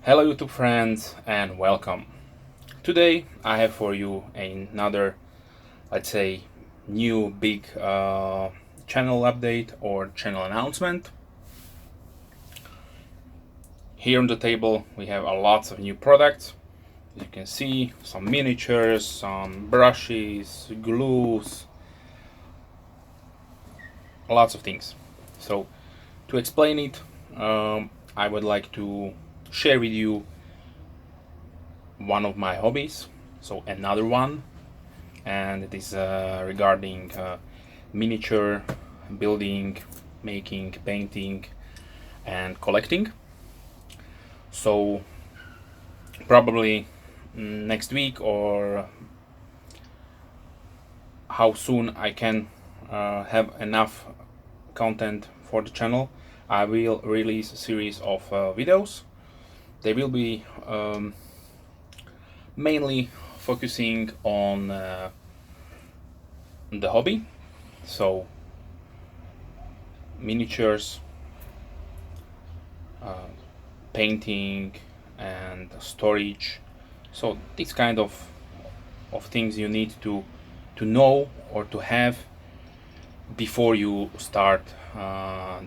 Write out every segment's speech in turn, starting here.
Hello YouTube friends and welcome. Today I have for you another, let's say, new big channel update or channel announcement. Here on the table we have a lots of new products. You can see some miniatures, some brushes, glues, lots of things. So to explain it, I would like to share with you one of my hobbies, so another one, and it is regarding miniature building, making, painting, and collecting. So probably next week or how soon I can have enough content for the channel, I will release a series of videos. They will be mainly focusing on the hobby, so miniatures, painting, and storage. So these kind of things you need to know or to have before you start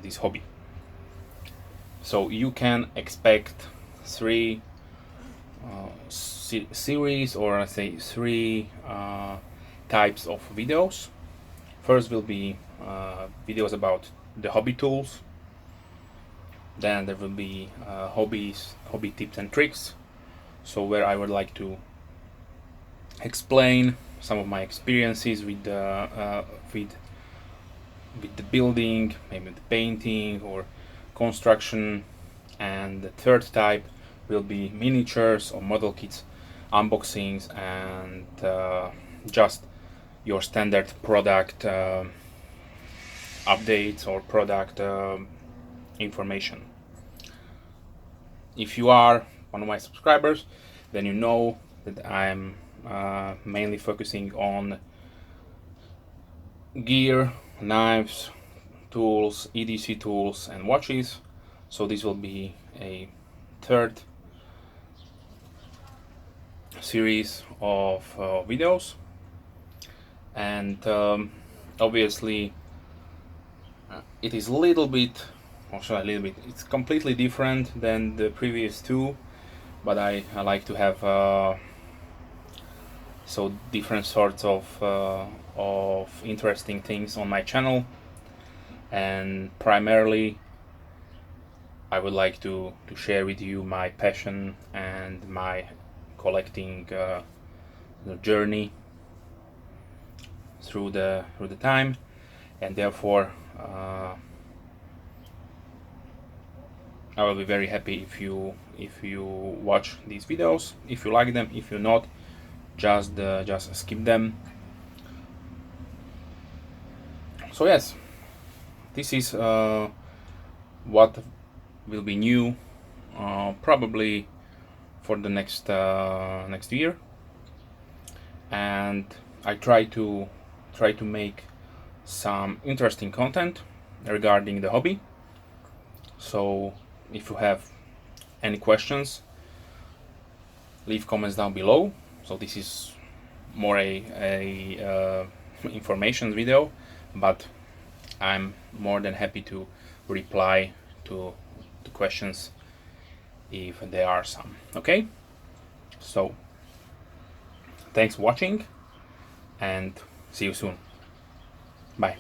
this hobby. So you can expect three series, or I say three types of videos. First will be videos about the hobby tools. Then there will be hobby tips and tricks. So where I would like to explain some of my experiences with the building, maybe the painting or construction. And the third type will be miniatures or model kits, unboxings, and just your standard product updates or product information. If you are one of my subscribers, then you know that I'm mainly focusing on gear, knives, tools, EDC tools, and watches. So this will be a third series of videos, and obviously it is a little bit, it's completely different than the previous two, but I like to have so different sorts of interesting things on my channel, and primarily I would like to share with you my passion and my collecting journey through the time, and therefore I will be very happy if you watch these videos, if you like them. If you not, just skip them. So yes, this is what will be new probably for the next year, and I try to make some interesting content regarding the hobby. So if you have any questions, leave comments down below. So this is more a information video, but I'm more than happy to reply to the questions if there are some. Okay, so thanks for watching and see you soon. Bye.